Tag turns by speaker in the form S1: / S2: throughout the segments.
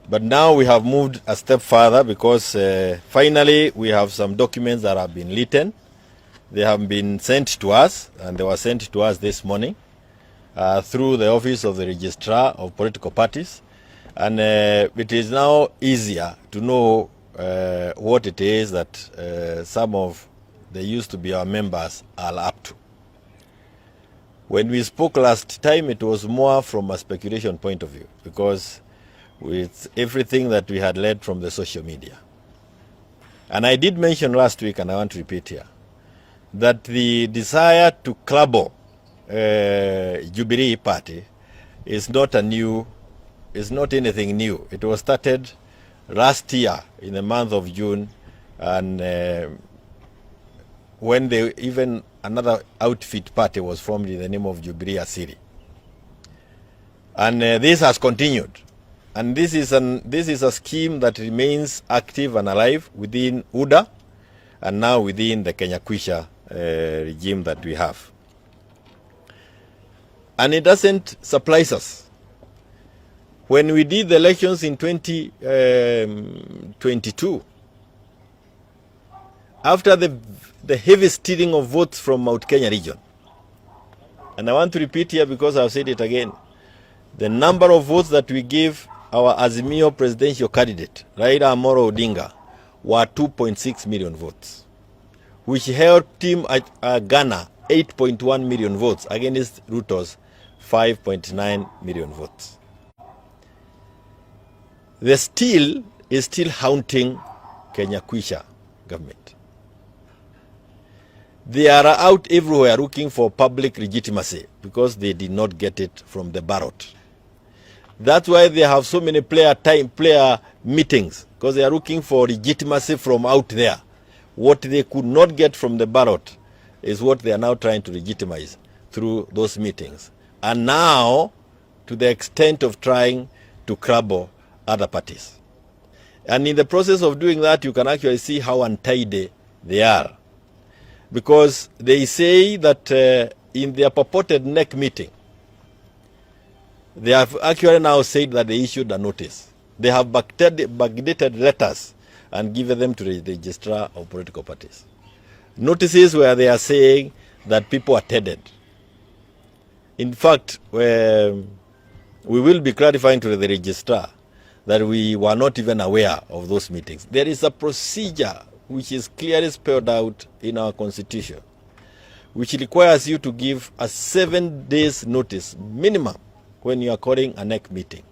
S1: But now we have moved a step further because finally we have some documents that have been written. They have been sent to us, and they were sent to us this morning through the office of the registrar of political parties. And it is now easier to know what it is that some of the used to be our members are up to. When we spoke last time, it was more from a speculation point of view, because with everything that we had learned from the social media. And I did mention last week, and I want to repeat here, that the desire to clubber Jubilee Party is not anything new. It was started last year in the month of June, and when even another outfit party was formed in the name of Jubilee Asiri. And this has continued. And this is a scheme that remains active and alive within UDA and now within the Kwisha regime that we have. And it doesn't surprise us. When we did the elections in 2022, after the heavy stealing of votes from Mount Kenya region, and I want to repeat here because I've said it again, the number of votes that we gave our Azimio presidential candidate, Raila Odinga, were 2.6 million votes, which helped him garner 8.1 million votes against Ruto's 5.9 million votes. The steal is still haunting Kwisha government. They are out everywhere looking for public legitimacy because they did not get it from the ballot. That's why they have so many player meetings, because they are looking for legitimacy from out there. What they could not get from the ballot is what they are now trying to legitimize through those meetings. And now, to the extent of trying to crabble other parties. And in the process of doing that, you can actually see how untidy they are. Because they say that in their purported NEC meeting, they have actually now said that they issued a notice. They have backdated letters and given them to the registrar of political parties. Notices where they are saying that people attended. In fact, we will be clarifying to the registrar that we were not even aware of those meetings. There is a procedure which is clearly spelled out in our constitution, which requires you to give a 7 days notice minimum when you are calling a NEC meeting.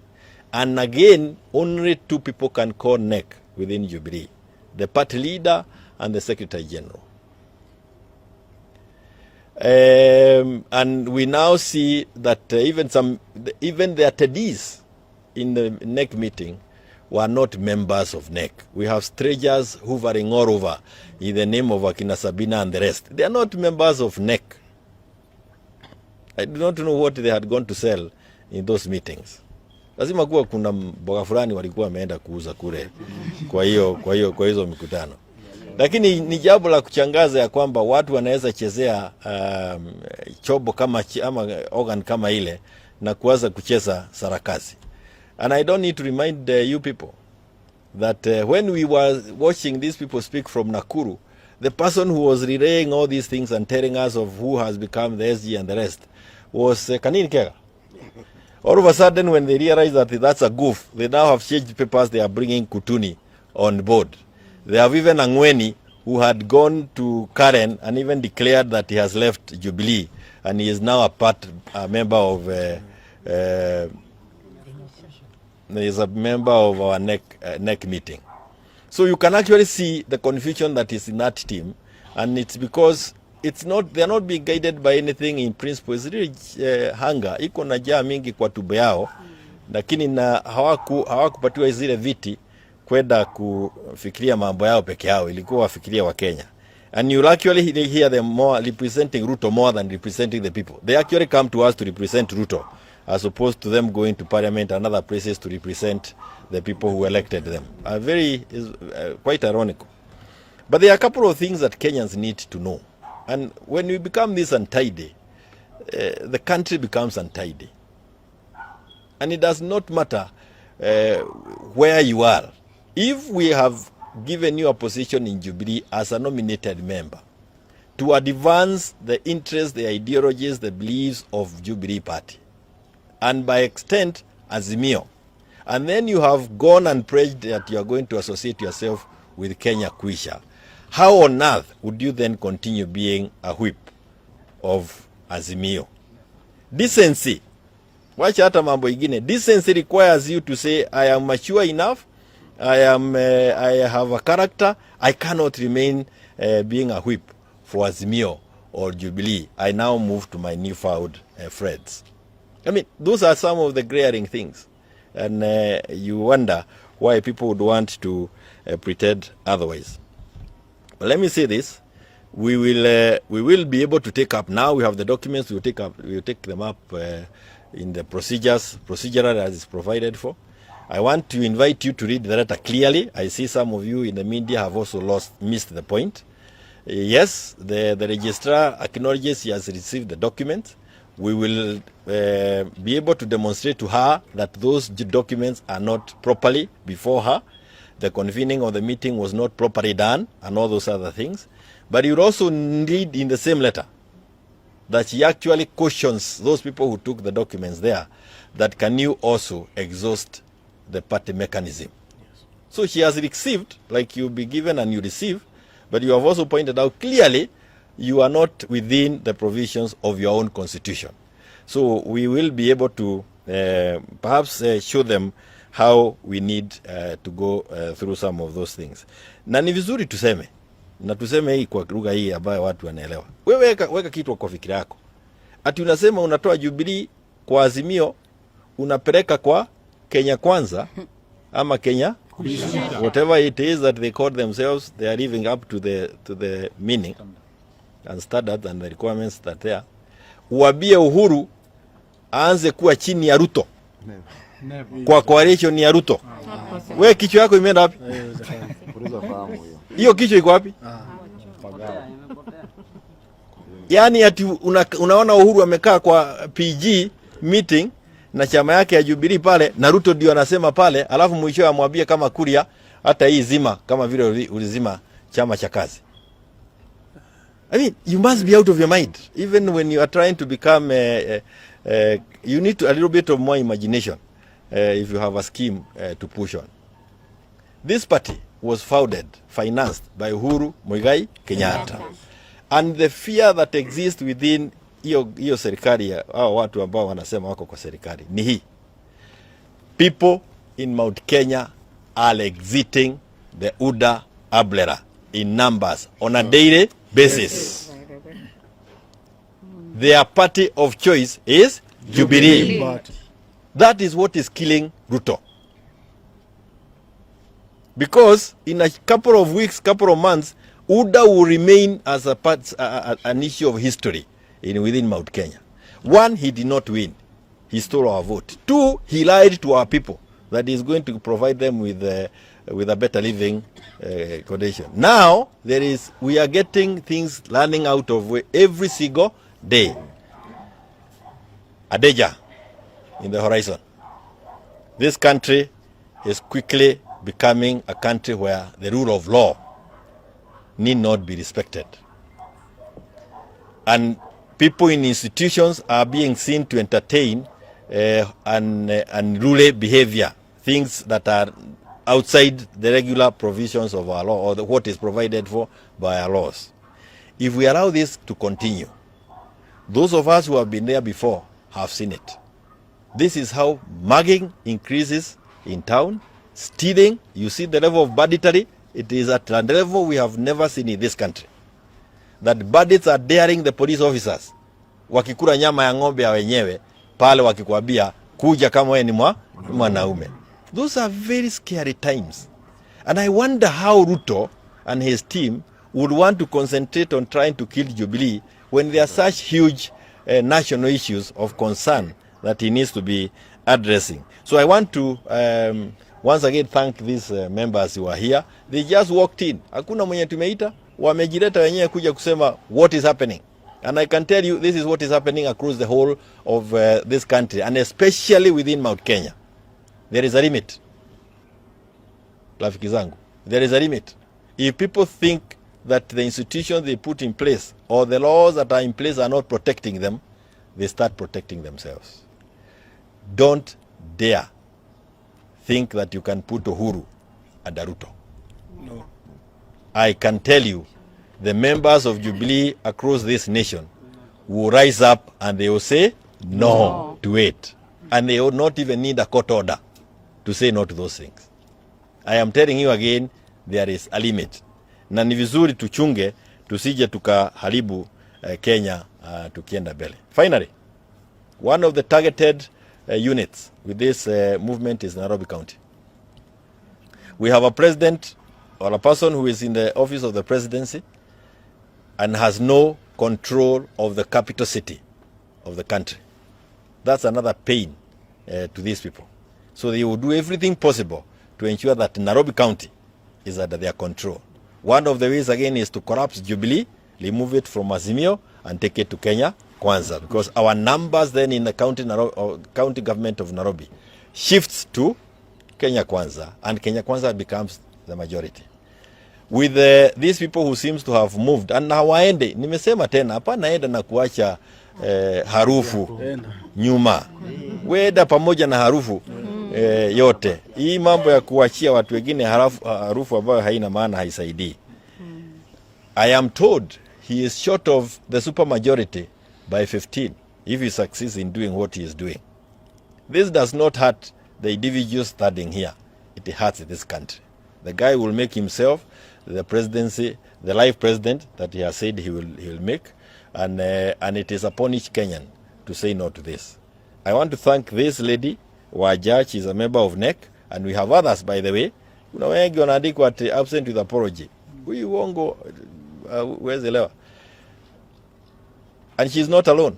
S1: And again, only 2 people can call NEC within Jubilee, the party leader and the secretary general. And we now see that even the attendees in the NEC meeting were not members of NEC. We have strangers hovering all over in the name of Akina Sabina and the rest. They are not members of NEC. I do not know what they had gone to sell in those meetings. Lazima kuwa kuna mboga fulani walikuwa wameenda kuuza kule kwa hizo mikutano. Lakini ni jambo la kuchangaza ya kwamba watu wanaweza chezea chobo kama ama organ kama ile na kuanza kucheza sarakasi. And I don't need to remind you people that when we were watching these people speak from Nakuru, the person who was relaying all these things and telling us of who has become the SG and the rest was Kanini. All of a sudden, when they realize that that's a goof, they now have changed papers. They are bringing Kutuni on board. They have even Ngweni, who had gone to Karen and even declared that he has left Jubilee, and he is now a member of our NEC meeting. So you can actually see the confusion that is in that team, and it's because they are not being guided by anything in principle. It's really hunger. Iko na jaa mingi kwa tumbo yao, lakini na hawakupatiwa zile viti kwenda kufikiria mambo yao peke yao, ilikuwa wafikiria wa Kenya. And you actually hear them more representing Ruto more than representing the people. They actually come to us to represent Ruto, as opposed to them going to parliament and other places to represent the people who elected them. Quite ironical. But there are a couple of things that Kenyans need to know. And when we become this untidy, the country becomes untidy. And it does not matter where you are. If we have given you a position in Jubilee as a nominated member to advance the interests, the ideologies, the beliefs of Jubilee Party, and by extent, Azimio, and then you have gone and pledged that you are going to associate yourself with Kenya Kwisha, how on earth would you then continue being a whip of Azimio? Decency, wacha hata mambo ingine. Decency requires you to say, I am mature enough, I have a character, I cannot remain being a whip for Azimio or Jubilee. I now move to my newfound friends. I mean, those are some of the glaring things. And you wonder why people would want to pretend otherwise. But let me say this. We will be able to take up, now we have the documents, we will take them up in the procedural as is provided for. I want to invite you to read the letter clearly. I see some of you in the media have also missed the point. Yes, the registrar acknowledges he has received the document. We will be able to demonstrate to her that those documents are not properly before her. The convening of the meeting was not properly done and all those other things. But you also read in the same letter that she actually cautions those people who took the documents there that can you also exhaust the party mechanism. Yes. So she has received, like you'll be given and you receive, but you have also pointed out clearly you are not within the provisions of your own constitution. So we will be able to perhaps show them how we need to go through some of those things. Na ni vizuri tuseme, na tuseme hii kwa lugha hii ambayo watu wanaelewa. Wewe weka kitu kwa fikira yako. Ati unasema unatoa Jubilee kwa Azimio, unapeleka kwa Kenya Kwanza ama Kenya whatever it is that they call themselves, they are living up to the meaning and standards and the requirements that they are. Uambie Uhuru aanze kuwa chini ya Ruto. Kwa coalition ya Ruto. Wewe kichwa yako imeenda wapi? Hiyo kichwa iko wapi? Yaani ati unaona Uhuru amekaa kwa PG meeting na chama yake ya Jubilee pale na Ruto ndio anasema pale, alafu mwisho amwambie kama Kuria hata hii zima kama vile ulizima chama cha kazi. I mean, you must be out of your mind. Even when you are trying to become, you need a little bit of more imagination if you have a scheme to push on. This party was founded, financed by Uhuru Muigai Kenyatta. And the fear that exists within hiyo serikali, hao watu ambao wanasema wako kwa serikali, ni hii. People in Mount Kenya are exiting the UDA umbrella in numbers on a daily basis. Their party of choice is Jubilee. That is what is killing Ruto. Because in a couple of weeks, couple of months, UDA will remain as an issue of history within Mount Kenya. One, he did not win. He stole our vote. Two, he lied to our people that he's going to provide them with a better living condition. Now, we are getting things running out of way every single day. A danger in the horizon. This country is quickly becoming a country where the rule of law need not be respected. And people in institutions are being seen to entertain unruly behavior, things that are outside the regular provisions of our law or what is provided for by our laws. If we allow this to continue, those of us who have been there before have seen it. This is how mugging increases in town, stealing. You see the level of banditry. It is at a level we have never seen in this country. That bandits are daring the police officers. Wakikula nyama ya ng'ombe ya wenyewe, pale wakikwambia kuja kama wewe ni mwanaume. Those are very scary times. And I wonder how Ruto and his team would want to concentrate on trying to kill Jubilee when there are such huge national issues of concern that he needs to be addressing. So I want to once again thank these members who are here. They just walked in. Hakuna mwenye tumeita, wamejileta wenyewe kuja kusema what is happening. And I can tell you this is what is happening across the whole of this country and especially within Mount Kenya. There is a limit. Rafiki zangu, there is a limit. If people think that the institutions they put in place or the laws that are in place are not protecting them, they start protecting themselves. Don't dare think that you can put Uhuru and Ruto. No. I can tell you, the members of Jubilee across this nation will rise up and they will say no to it. And they will not even need a court order to say no to those things. I am telling you again, there is a limit. Na ni vizuri tuchunge, tusije tukaharibu Kenya tukienda mbele. Finally, one of the targeted units with this movement is Nairobi County. We have a president or a person who is in the office of the presidency and has no control of the capital city of the country. That's another pain to these people. So they will do everything possible to ensure that Nairobi County is under their control. One of the ways again is to collapse Jubilee, remove it from Azimio and take it to Kenya Kwanza, because our numbers then in the county government of Nairobi shifts to Kenya Kwanza, and Kenya Kwanza becomes the majority. With these people who seems to have moved, and hawaende, nimesema tena, hapana enda na kuacha harufu nyuma. Weda pamoja na harufu yote. Hii mambo ya kuachia watu wengine harufu ambayo haina maana haisaidii. I am told he is short of the super majority by 15 if he succeeds in doing what he is doing. This does not hurt the individuals standing here. It hurts this country. The guy will make himself the presidency, the life president that he has said he will make, and it is upon each Kenyan to say no to this. I want to thank this lady, Wajach, she is a member of NEC, and we have others, by the way. Kuna wengi wanaandikwa ati absent with apology. Huyu uongo huwezi elewa. And she is not alone.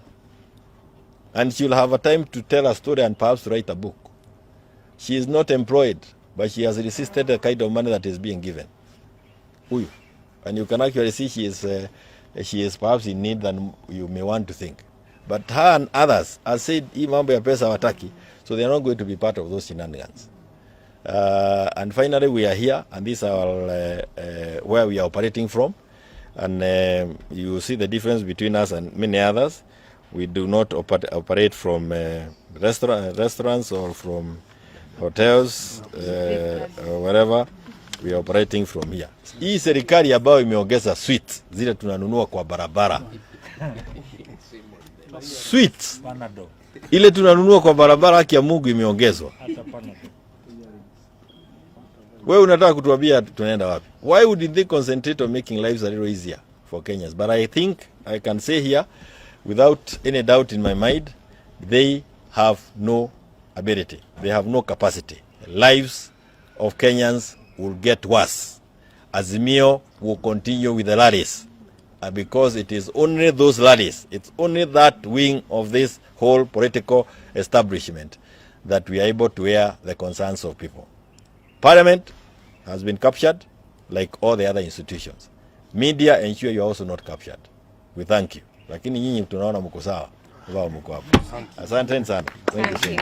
S1: And she will have a time to tell a story and perhaps write a book. She is not employed, but she has resisted the kind of money that is being given. Huyu. And you can actually see she is perhaps in need than you may want to think. But her and others have said, hii mambo ya pesa wataki, so they are not going to be part of those shenanigans. And finally, we are here, and this is our, where we are operating from. And you see the difference between us and many others. We do not operate from restaurants or from hotels or whatever. We are operating from here. Hii serikali ambayo imeongeza sweets zile tunanunua kwa barabara. Sweets ile tunanunua kwa barabara, haki ya Mungu imeongezwa. Wewe unataka kutuambia tunaenda wapi? Why would they concentrate on making lives a little easier for Kenyans? But I think I can say here, without any doubt in my mind, they have no ability. They have no capacity. Lives of Kenyans will get worse. Azimio will continue with the rallies. Because it is only those rallies, it's only that wing of this whole political establishment that we are able to air the concerns of people. Parliament has been captured like all the other institutions. Media ensure you are also not captured. We thank you. Lakini nyinyi tunaona mko sawa. Wao mko hapo. Asante sana. Thank you.